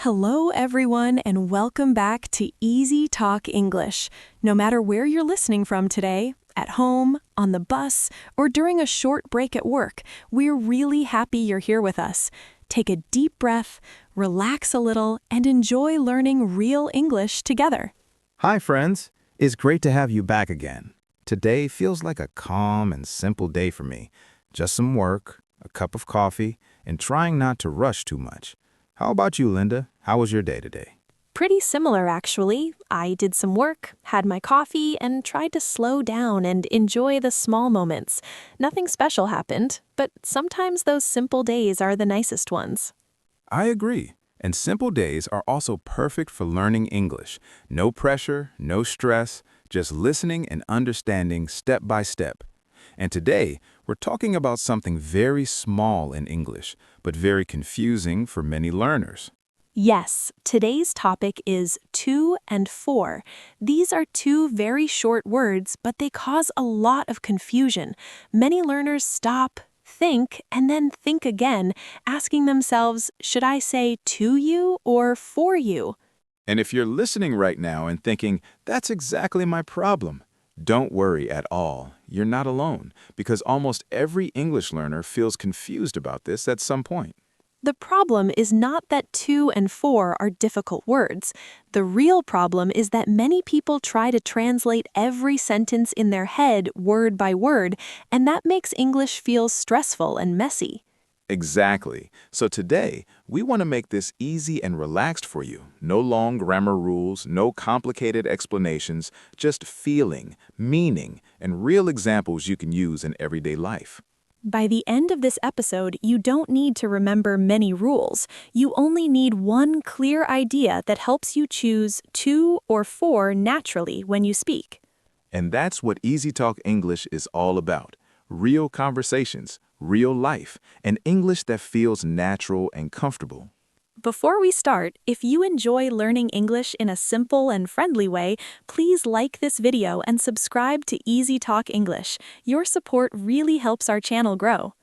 Hello, everyone, and welcome back to EasyTalk English. No matter where you're listening from today, at home, on the bus, or during a short break at work, we're really happy you're here with us. Take a deep breath, relax a little, and enjoy learning real English together. Hi, friends. It's great to have you back again. Today feels like a calm and simple day for me. Just some work, a cup of coffee, and trying not to rush too much. How about you, Linda? How was your day today? Pretty similar, actually. I did some work, had my coffee, and tried to slow down and enjoy the small moments. Nothing special happened, but sometimes those simple days are the nicest ones. I agree. And simple days are also perfect for learning English. No pressure, no stress, just listening and understanding step by step. And today, we're talking about something very small in English, but very confusing for many learners. Yes, today's topic is to and for. These are two very short words, but they cause a lot of confusion. Many learners stop, think, and then think again, asking themselves, should I say to you or for you? And if you're listening right now and thinking, that's exactly my problem, don't worry at all. You're not alone, because almost every English learner feels confused about this at some point. The problem is not that to and for are difficult words. The real problem is that many people try to translate every sentence in their head word by word, and that makes English feel stressful and messy. Exactly. So today, we want to make this easy and relaxed for you. No long grammar rules, no complicated explanations, just feeling, meaning, and real examples you can use in everyday life. By the end of this episode, you don't need to remember many rules. You only need one clear idea that helps you choose to or for naturally when you speak. And that's what EasyTalk English is all about. Real conversations, real life, and English that feels natural and comfortable. Before we start, if you enjoy learning English in a simple and friendly way, please like this video and subscribe to EasyTalk English. Your support really helps our channel grow.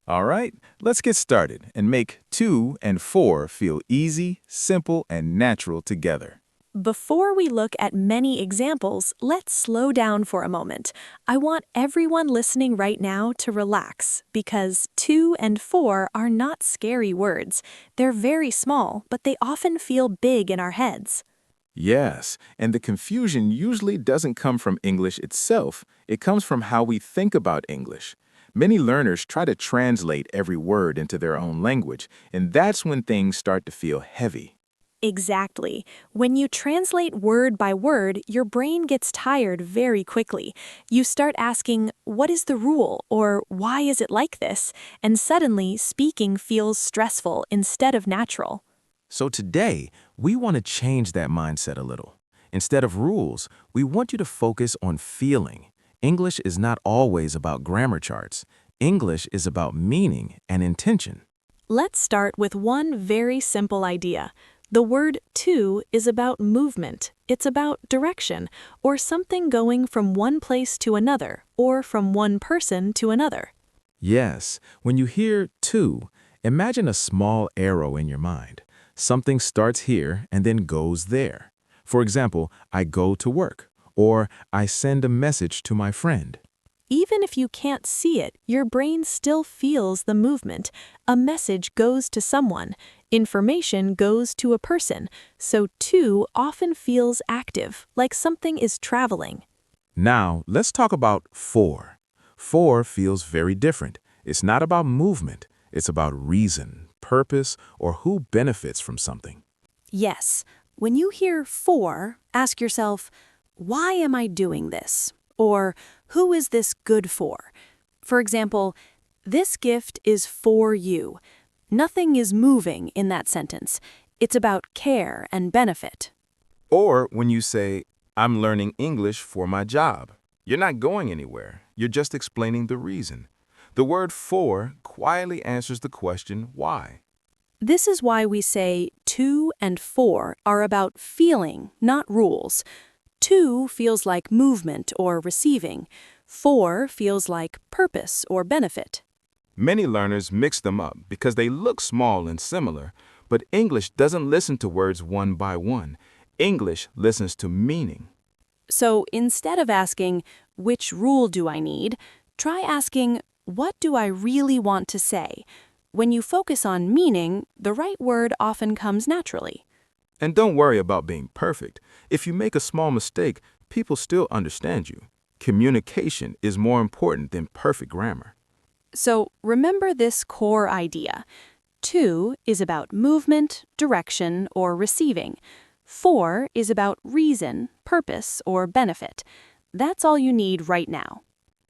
All right, let's get started and make to and for feel easy, simple, and natural together. Before we look at many examples, let's slow down for a moment. I want everyone listening right now to relax, because to and for are not scary words. They're very small, but they often feel big in our heads. Yes, and the confusion usually doesn't come from English itself. It comes from how we think about English. Many learners try to translate every word into their own language, and that's when things start to feel heavy. Exactly. When you translate word by word, your brain gets tired very quickly. You start asking, what is the rule? Or why is it like this? And suddenly, speaking feels stressful instead of natural. So today, we want to change that mindset a little. Instead of rules, we want you to focus on feeling. English is not always about grammar charts. English is about meaning and intention. Let's start with one very simple idea. The word to is about movement. It's about direction, or something going from one place to another, or from one person to another. Yes, when you hear to, imagine a small arrow in your mind. Something starts here and then goes there. For example, I go to work, or I send a message to my friend. Even if you can't see it, your brain still feels the movement. A message goes to someone. Information goes to a person. So to often feels active, like something is traveling. Now, let's talk about for. For feels very different. It's not about movement. It's about reason, purpose, or who benefits from something. Yes, when you hear for, ask yourself, why am I doing this? Or, who is this good for? For example, this gift is for you. Nothing is moving in that sentence. It's about care and benefit. Or when you say, I'm learning English for my job. You're not going anywhere. You're just explaining the reason. The word for quietly answers the question, why? This is why we say to and for are about feeling, not rules. To feels like movement or receiving. For feels like purpose or benefit. Many learners mix them up because they look small and similar, But English doesn't listen to words one by one. English listens to meaning. So instead of asking, which rule do I need, try asking, what do I really want to say? When you focus on meaning, the right word often comes naturally. And don't worry about being perfect. If you make a small mistake, people still understand you. Communication is more important than perfect grammar. So remember this core idea. To is about movement, direction, or receiving. For is about reason, purpose, or benefit. That's all you need right now.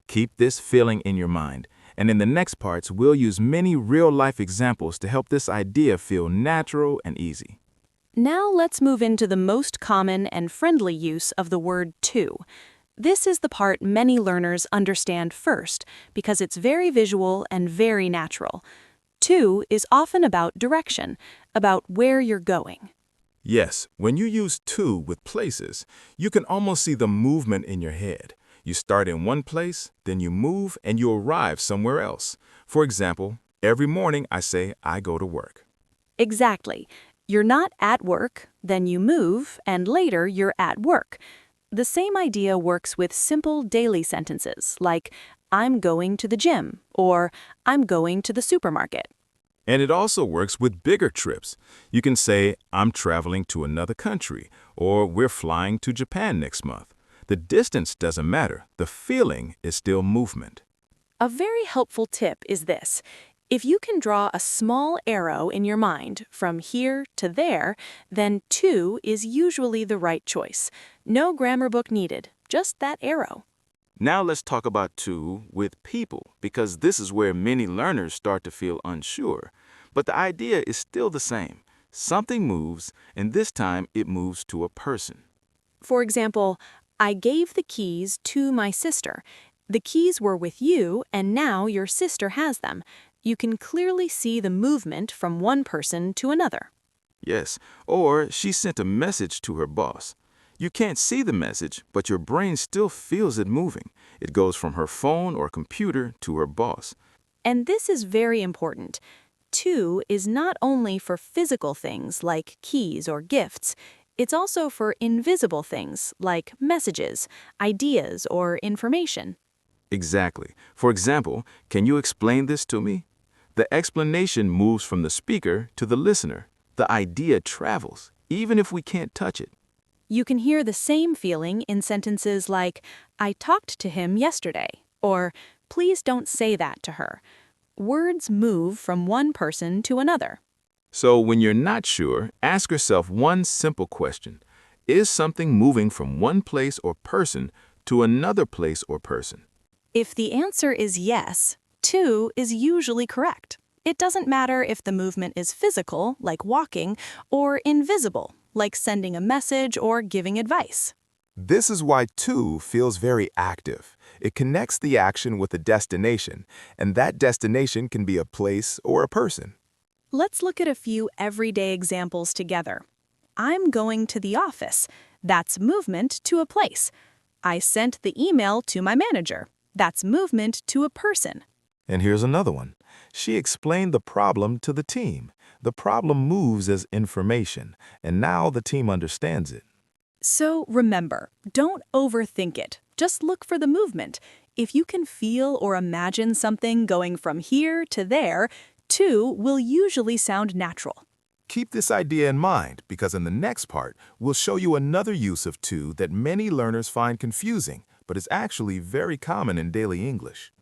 Keep this feeling in your mind, and in the next parts, we'll use many real-life examples to help this idea feel natural and easy. Now let's move into the most common and friendly use of the word to. This is the part many learners understand first because it's very visual and very natural. To is often about direction, about where you're going. Yes, when you use to with places, you can almost see the movement in your head. You start in one place, then you move, and you arrive somewhere else. For example, every morning I say I go to work. Exactly. You're not at work, then you move, and later you're at work. The same idea works with simple daily sentences like, I'm going to the gym, or I'm going to the supermarket. And it also works with bigger trips. You can say, I'm traveling to another country, or we're flying to Japan next month. The distance doesn't matter. The feeling is still movement. A very helpful tip is this. If you can draw a small arrow in your mind from here to there, then to is usually the right choice. No grammar book needed, just that arrow. Now let's talk about to with people, because this is where many learners start to feel unsure. But the idea is still the same. Something moves, and this time it moves to a person. For example, I gave the keys to my sister. The keys were with you, and now your sister has them. You can clearly see the movement from one person to another. Yes, or she sent a message to her boss. You can't see the message, but your brain still feels it moving. It goes from her phone or computer to her boss. And this is very important. To is not only for physical things like keys or gifts, it's also for invisible things like messages, ideas, or information. Exactly. For example, can you explain this to me? The explanation moves from the speaker to the listener. The idea travels, even if we can't touch it. You can hear the same feeling in sentences like, I talked to him yesterday, or please don't say that to her. Words move from one person to another. So when you're not sure, ask yourself one simple question. Is something moving from one place or person to another place or person? If the answer is yes, to is usually correct. It doesn't matter if the movement is physical, like walking, or invisible, like sending a message or giving advice. This is why to feels very active. It connects the action with a destination, and that destination can be a place or a person. Let's look at a few everyday examples together. I'm going to the office. That's movement to a place. I sent the email to my manager. That's movement to a person. And here's another one. She explained the problem to the team. The problem moves as information, and now the team understands it. So remember, don't overthink it. Just look for the movement. If you can feel or imagine something going from here to there, to will usually sound natural. Keep this idea in mind because in the next part, we'll show you another use of to that many learners find confusing, but is actually very common in daily English.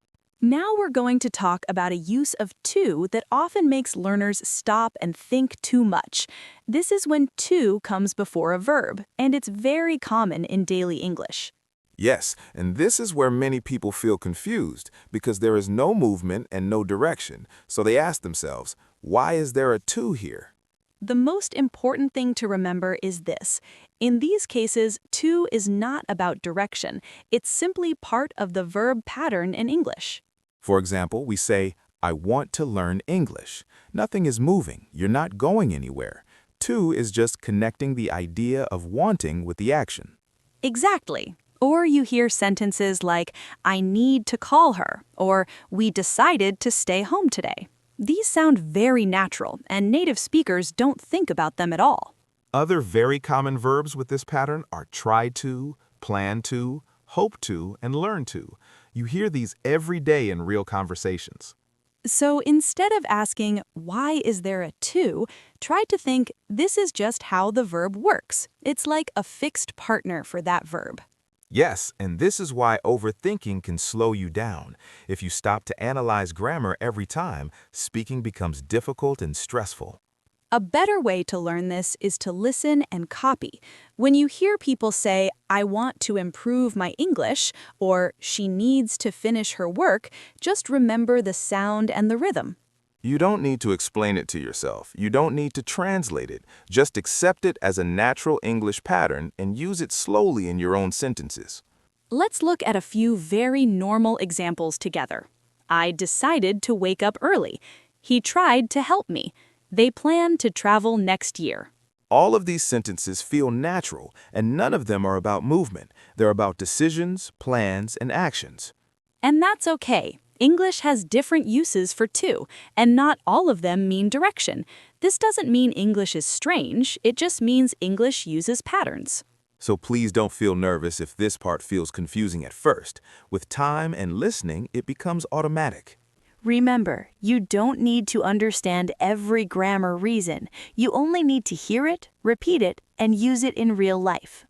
Now we're going to talk about a use of to that often makes learners stop and think too much. This is when to comes before a verb, and it's very common in daily English. Yes, and this is where many people feel confused because there is no movement and no direction, so they ask themselves, why is there a to here? The most important thing to remember is this. In these cases, to is not about direction. It's simply part of the verb pattern in English. For example, we say, I want to learn English. Nothing is moving. You're not going anywhere. To is just connecting the idea of wanting with the action. Exactly. Or you hear sentences like, I need to call her, or we decided to stay home today. These sound very natural, and native speakers don't think about them at all. Other very common verbs with this pattern are try to, plan to, hope to, and learn to. You hear these every day in real conversations. So instead of asking, why is there a to, try to think, this is just how the verb works. It's like a fixed partner for that verb. Yes, and this is why overthinking can slow you down. If you stop to analyze grammar every time, speaking becomes difficult and stressful. A better way to learn this is to listen and copy. When you hear people say, I want to improve my English, or she needs to finish her work, just remember the sound and the rhythm. You don't need to explain it to yourself. You don't need to translate it. Just accept it as a natural English pattern and use it slowly in your own sentences. Let's look at a few very normal examples together. I decided to wake up early. He tried to help me. They plan to travel next year. All of these sentences feel natural, and none of them are about movement. They're about decisions, plans, and actions. And that's okay. English has different uses for to, and not all of them mean direction. This doesn't mean English is strange, it just means English uses patterns. So please don't feel nervous if this part feels confusing at first. With time and listening, it becomes automatic. Remember, you don't need to understand every grammar reason. You only need to hear it, repeat it, and use it in real life.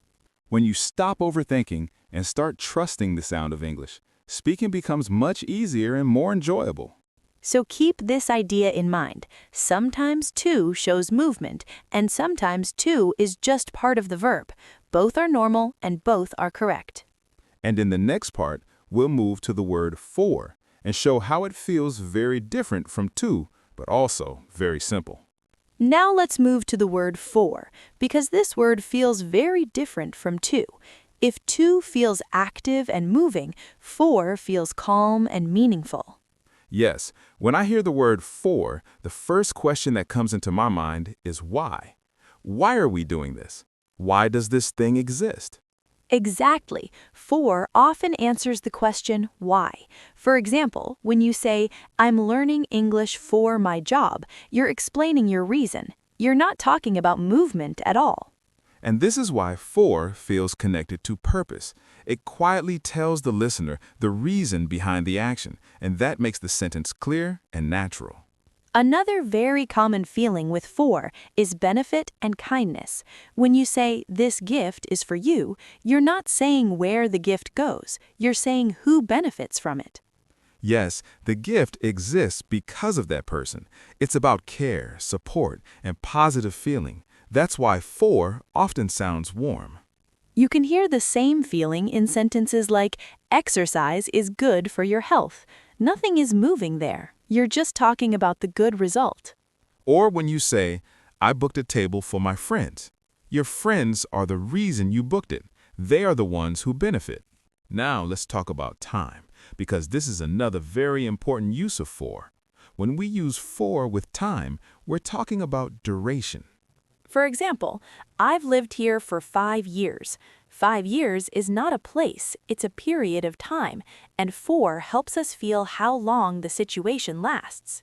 When you stop overthinking and start trusting the sound of English, speaking becomes much easier and more enjoyable. So keep this idea in mind. Sometimes to shows movement, and sometimes to is just part of the verb. Both are normal and both are correct. And in the next part, we'll move to the word for and show how it feels very different from to, but also very simple. Now let's move to the word for, because this word feels very different from to. If to feels active and moving, for feels calm and meaningful. Yes, when I hear the word for, the first question that comes into my mind is why? Why are we doing this? Why does this thing exist? Exactly. For often answers the question, why? For example, when you say, I'm learning English for my job, you're explaining your reason. You're not talking about movement at all. And this is why for feels connected to purpose. It quietly tells the listener the reason behind the action, and that makes the sentence clear and natural. Another very common feeling with for is benefit and kindness. When you say, this gift is for you, you're not saying where the gift goes. You're saying who benefits from it. Yes, the gift exists because of that person. It's about care, support, and positive feeling. That's why for often sounds warm. You can hear the same feeling in sentences like, exercise is good for your health. Nothing is moving there. You're just talking about the good result. Or when you say, I booked a table for my friends. Your friends are the reason you booked it. They are the ones who benefit. Now let's talk about time, because this is another very important use of for. When we use for with time, we're talking about duration. For example, I've lived here for 5 years. 5 years is not a place, it's a period of time, and for helps us feel how long the situation lasts.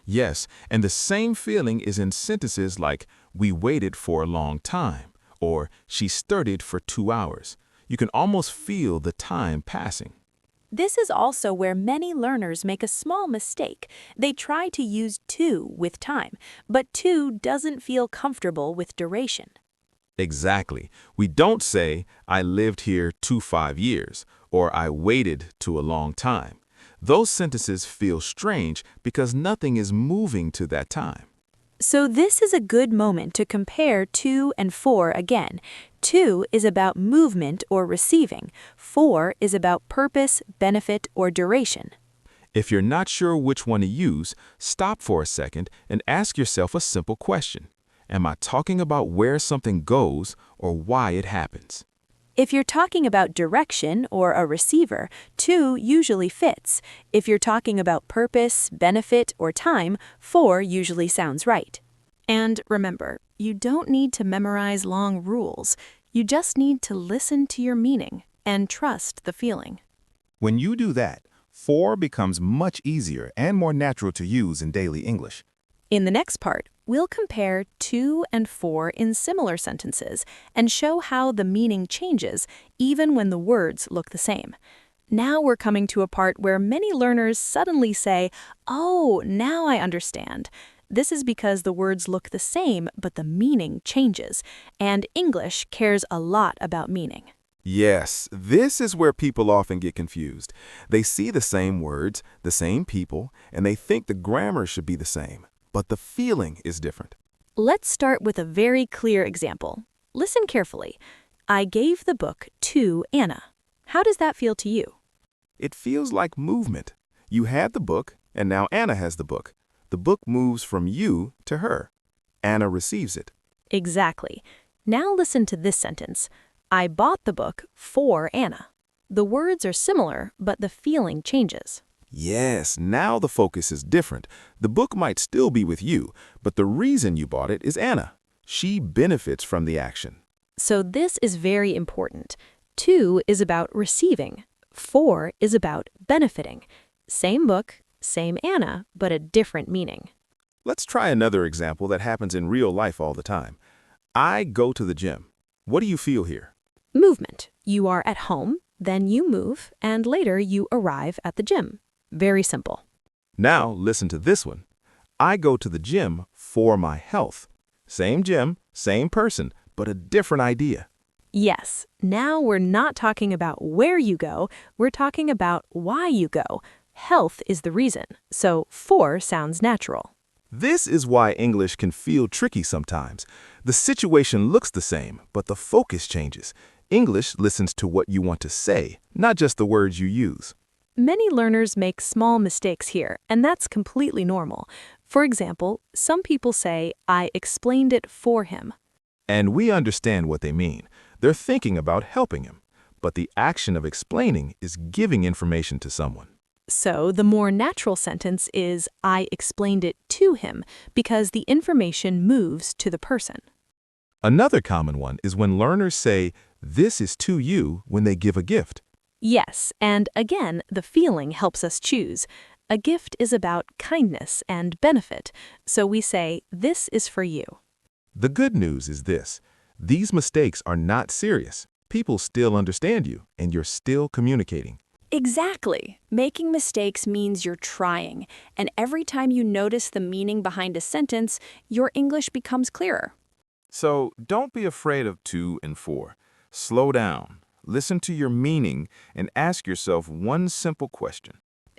Yes, and the same feeling is in sentences like, we waited for a long time, or she studied for 2 hours. You can almost feel the time passing. This is also where many learners make a small mistake. They try to use to with time, but to doesn't feel comfortable with duration. Exactly. We don't say, I lived here 5 years, or I waited to a long time. Those sentences feel strange because nothing is moving to that time. So this is a good moment to compare to and for again. To is about movement or receiving. For is about purpose, benefit, or duration. If you're not sure which one to use, stop for a second and ask yourself a simple question. Am I talking about where something goes or why it happens? If you're talking about direction or a receiver, to usually fits. If you're talking about purpose, benefit, or time, for usually sounds right. And remember, you don't need to memorize long rules. You just need to listen to your meaning and trust the feeling. When you do that, For becomes much easier and more natural to use in daily English. In the next part, we'll compare to and for in similar sentences and show how the meaning changes even when the words look the same. Now we're coming to a part where many learners suddenly say, "Oh, now I understand." This is because the words look the same, but the meaning changes, and English cares a lot about meaning. Yes, this is where people often get confused. They see the same words, the same people, and they think the grammar should be the same, but the feeling is different. Let's start with a very clear example. Listen carefully. I gave the book to Anna. How does that feel to you? It feels like movement. You had the book, and now Anna has the book. The book moves from you to her. Anna receives it. Exactly. Now listen to this sentence. I bought the book for Anna. The words are similar, but the feeling changes. Yes, now the focus is different. The book might still be with you, but the reason you bought it is Anna. She benefits from the action. So this is very important. To is about receiving. For is about benefiting. Same book, same Anna, but a different meaning. Let's try another example that happens in real life all the time. I go to the gym. What do you feel here? Movement. You are at home, then you move, and later you arrive at the gym. Very simple. Now listen to this one. I go to the gym for my health. Same gym, same person, but a different idea. Yes, now we're not talking about where you go, we're talking about why you go. Health is the reason, so for sounds natural. This is why English can feel tricky sometimes. The situation looks the same, but the focus changes. English listens to what you want to say, not just the words you use. Many learners make small mistakes here, and that's completely normal. For example, some people say, I explained it for him. And we understand what they mean. They're thinking about helping him. But the action of explaining is giving information to someone. So the more natural sentence is, I explained it to him, because the information moves to the person. Another common one is when learners say, this is to you when they give a gift. Yes, and again, the feeling helps us choose. A gift is about kindness and benefit, so we say, this is for you. The good news is this. These mistakes are not serious. People still understand you, and you're still communicating. Exactly. Making mistakes means you're trying, and every time you notice the meaning behind a sentence, your English becomes clearer. So don't be afraid of to and for. Slow down, listen to your meaning, and ask yourself one simple question.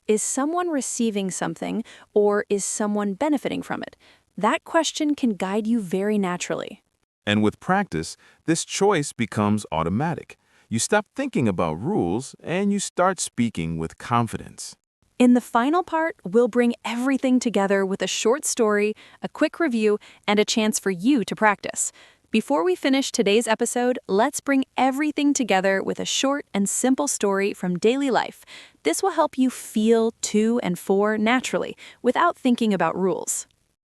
Is someone receiving something, or is someone benefiting from it? That question can guide you very naturally. And with practice, this choice becomes automatic. You stop thinking about rules, and you start speaking with confidence. In the final part, we'll bring everything together with a short story, a quick review, and a chance for you to practice. Before we finish today's episode, let's bring everything together with a short and simple story from daily life. This will help you feel to and for naturally, without thinking about rules.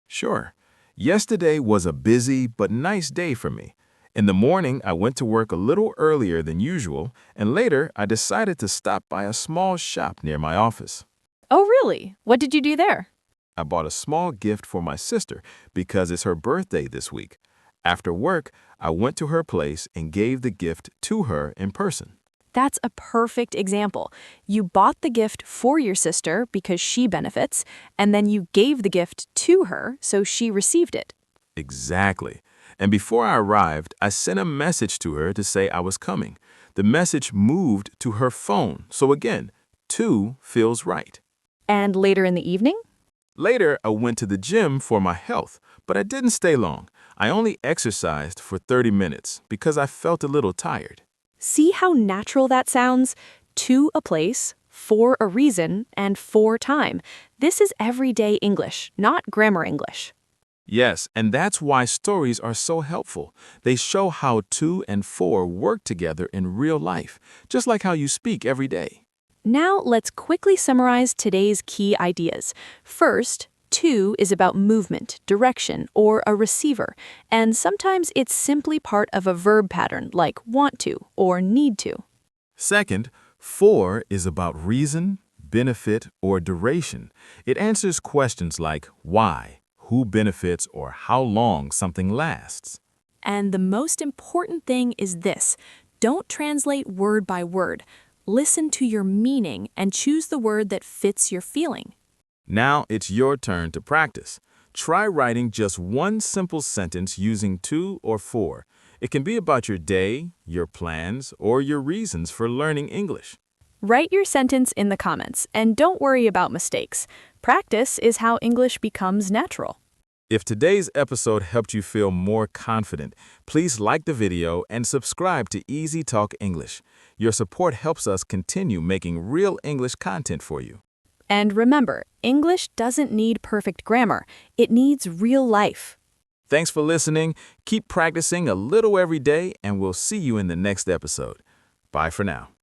Sure. Yesterday was a busy but nice day for me. In the morning, I went to work a little earlier than usual, and later I decided to stop by a small shop near my office. Oh, really? What did you do there? I bought a small gift for my sister because it's her birthday this week. After work, I went to her place and gave the gift to her in person. That's a perfect example. You bought the gift for your sister because she benefits, and then you gave the gift to her so she received it. Exactly. And before I arrived, I sent a message to her to say I was coming. The message moved to her phone, so again, to feels right. And later in the evening? Later, I went to the gym for my health, but I didn't stay long. I only exercised for 30 minutes because I felt a little tired. See how natural that sounds? To a place, for a reason, and for time. This is everyday English, not grammar English. Yes, and that's why stories are so helpful. They show how to and for work together in real life, just like how you speak every day. Now let's quickly summarize today's key ideas. First, to is about movement, direction, or a receiver, and sometimes it's simply part of a verb pattern like want to or need to. Second, for is about reason, benefit, or duration. It answers questions like why, who benefits, or how long something lasts. And the most important thing is this: don't translate word by word. Listen to your meaning and choose the word that fits your feeling. Now it's your turn to practice. Try writing just one simple sentence using to or for. It can be about your day, your plans, or your reasons for learning English. Write your sentence in the comments, and don't worry about mistakes. Practice is how English becomes natural. If today's episode helped you feel more confident, please like the video and subscribe to Easy Talk English. Your support helps us continue making real English content for you. And remember, English doesn't need perfect grammar. It needs real life. Thanks for listening. Keep practicing a little every day, and we'll see you in the next episode. Bye for now.